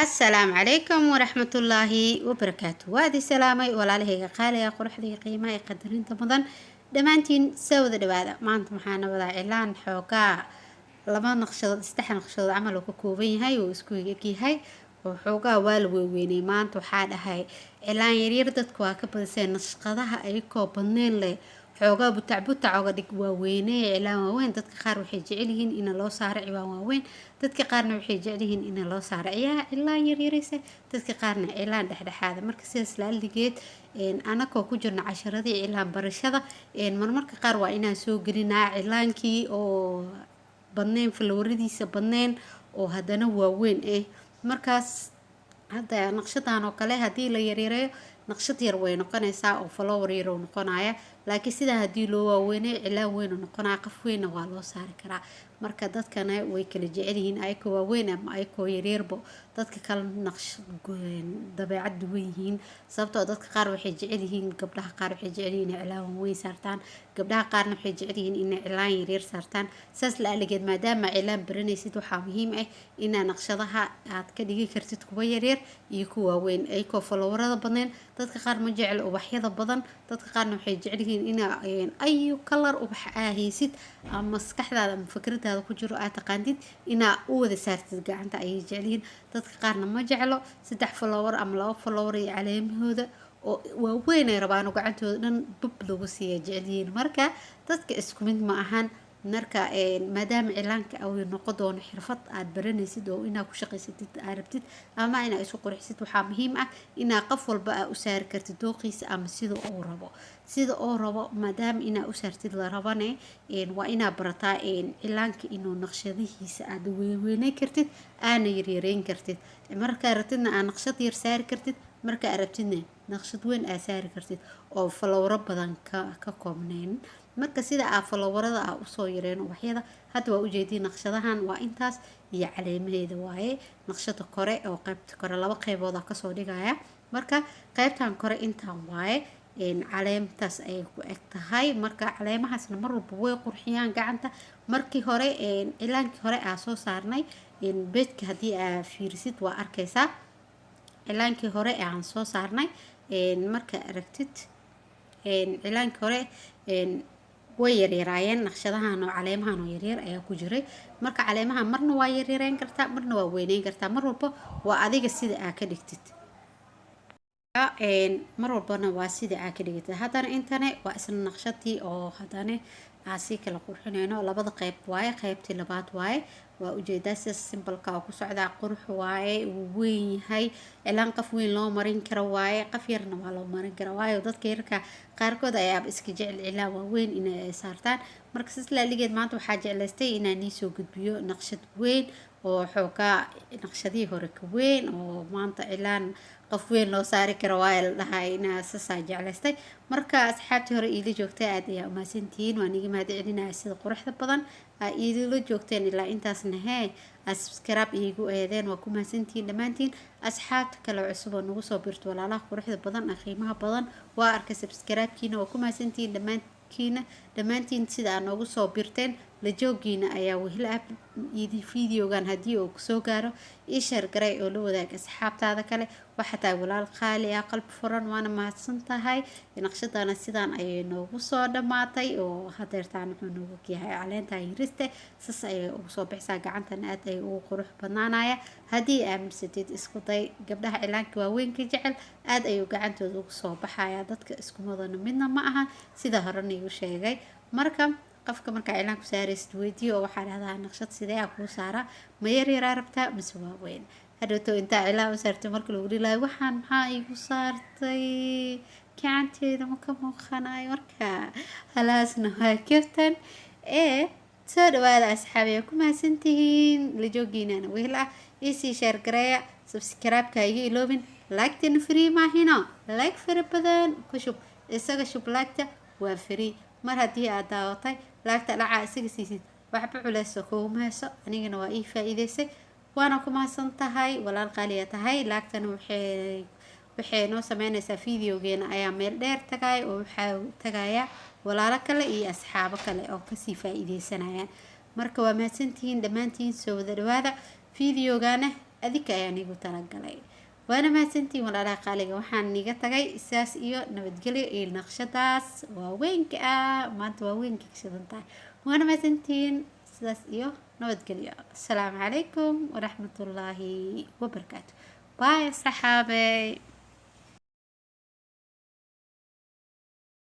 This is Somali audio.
السلام عليكم ورحمة الله وبركاته. وادي سلامي ولا له قالي قرح لي قيمة يقدرين تمضن دمانتين سود الوادة ما أنت محانا ولا إعلان حوكا لما نقشد استحن نقشد عمل وكوكوبين هاي وسكويكي هاي وحوكا والويني ما أنت حاد هاي إعلان يريدت كواكب سين نشقدها أيكو بنين لي xoogaa butacooga dhig waaweynee cilaan waaweyn dadka qaar waxay jecel yihiin in loo saaro ciwaan waaweyn dadka qaarna waxay jecel yihiin in loo saaro cilaan yaryaraysa dadka qaarna cilaan dhexdhexaada marka sidaas laaligeed anakoo ku jirna casharadii cilaan barashada marmarka qaar waa inaan soo gelinaa cilaankii oo badnayn falowradiisa badnayn oo haddana waaweyn markaas hadda naqshadan oo kale haddii la yaryareeyo naqshad yar way noqonaysaa oo flower yar oo noqonaya laakiin sida hadii loo waaweynay cilaan weyn oo noqonaa qaf weyn waa loo saari karaa marka dadkana way kala jecel yihiin ayko waaweyn ama ayko yaryarbo dadka kala naqshad dabeecad duwan yihiin sababtoo dadka qaar waxay jecel yihiin gabdhaha qaar waxay jecel yihiin cilaan weyn saartaan gabdhaha qaarna waxay jecel yihiin in cilaan yaryar saartaan saas la aligeed maadaama cilaan baranaysid waxaa muhiim ah in naqshadaha aad ka dhigi kartid kuwa yaryar iyo kuwa waaweyn ayko flowerada badneen dadka qaar ma jecel ubaxyada badan dadka qaarna waxay jecel yihiin in ayu color ubax haysid ama maskaxdaada ama fikradaada ku jiro aad taqaantid in u wada saartid gacanta ay jecel yihiin dadka qaarna ma jeclo 3 flower ama 2 flower iyo caleemahooda oo waaweyn ay rabaan gacantooda dhan bub lagu siiyo jecel yihiin marka dadka isku mid ma ahan marka maadaama cilaanka ay noqon doono xirfad aad baranaysid oo inaad ku shaqaysatid aad rabtid ama inaad isku qurxisid waxaa muhiim ah inaad qof walba u saari kartid dooqiisa ama sida uu rabo maadaama inaad u saartid la rabane waa inaad barataa cilaanka inuu naqshadihiisa aad weynay kartid aana yaryareyn kartid markaa rabtidna aad naqshad yar saari kartid markaa rabtidna naqshad weyn aad saari kartid oo falowro badan ka koobnayn marka sida flowerada u soo yareen ubaxyada hadda waa u jeedin naqshadahan waa intaas iyo caleemaheeda waaye naqshada kore oo qaybta kore laba qaybood ka soo dhigaya marka qaybtan kore intaan waaye caleemtaas ay ku eg tahay marka caleemahaasna mar walba way qurxiyaan gacanta markii hore cilaankii hore aan soo saarnay beedka haddii aad fiirisid waa arkaysaa cilaankii hore aan soo saarnay marka aragtid cilaankii hore way yaryaraayeen naqshadahan oo caleemahan oo yaryar ayaa ku jiray marka caleemahan marna waa yaryareen kartaa marna waa weyneyn kartaa mar walba waa adiga sida aad ka dhigtid mar walbana waa sida aad ka dhigtid haddana intana waa isla naqshadii oo haddana aasi kala qurxinayno labada qayb waaye qaybtii labaad waaye waa ujeedaa sida simbalka oo ku socdaa qurux waaye uu weyn yahay cilaan qaf weyn loo marin karo waaye qaf yarna waa loo marin karo waaye dadka yarka qaarkood ayaa iska jecel cilaan waaweyn inay saartaan marka sis laaligeed maanta waxaa jeclaystay inaan ii soo gudbiyo naqshad weyn oo xoogaa naqshadii hore ka weyn oo maanta cilaan qof weyn loo saari karo waaye la dhahay inaa sasaa jeclaystay marka asxaabtii hore iila joogtay aad ayaa umahadsantihiin waan iga mahadcelinaya sida quruxda badan iidila joogteen ilaa intaasna subscribe iigu eedeen waa ku mahadsantihiin dhammaantiin asxaabta kale cusub oo nagu soo birto walaalaha quruxda badan qiimaha badan waa arkay subscribe-kiina waa ku mahadsantihiin dhammaantiin sida aad noogu soo birteen la joogiina ayaa wehel ah videogan haddii uu kusoo gaaro ii sheer garay oo la wadaag asxaabtaada kale waxaa tahay walaal qaali ah qalbi furan waana mahadsan tahay naqshadana sidaan ayay noogu soo dhammaatay oo hadeertaan wuxuu noogu yahay caleenta yiriste sas ayay ugu soo bixsaa gacantana aad ay ugu qurux badnaanaya haddii aaminsateed isku day gabdhaha cilaanka waaweynka jecel aad ayuu gacantooda ugu soo baxaya dadka isku madana midna ma aha sida horena igu sheegay marka qofka marka cilaan ku saaraysid weydiyo oo waxaa dhahdaa naqshad sidee ah kuu saara ma yaryaraa rabtaa mise waa weyn hadhowto intaa cilaan u saartay marka lagu dhilayo waxaan maxaa igu saartay gacanteeda ma ka muuqanayo marka halaasna waa kaftan soo dhawaada asxaabiya ku mahadsantihiin la joogiinana wehel ah isii sheer gareeya subscribe-ka iga iloobin like-tana free maahino like fara badan ku shub isaga shub like-ta waa free mar haddii aad daawatay laagta dhacaa isaga siisid waxba culeyso kuuma hayso anigana waa ii faa'iidaysay waana ku mahadsan tahay walaal qaaliya tahay laagtana waxay noo sameynaysaa videogeena ayaa meel dheer tagay oo waxaa tagaya walaalo kale iyo asxaabo kale oo kasii faa'iidaysanayaan marka waa mahadsantihiin dhammaantiin soo wada dhawaada videogana adika ayaan igu talagalay. waana mahadsantiin walaalaha qaaliga, waxaan niga tagay isaas iyo nabadgelyo iyo naqshadaas waaweynka maanta waaweynka ka shidan tahay. waana mahadsantiin, sidaas iyo nabadgelyo. asalaamu calaykum waraxmatullaahi wabarakaatu. باي صحابي.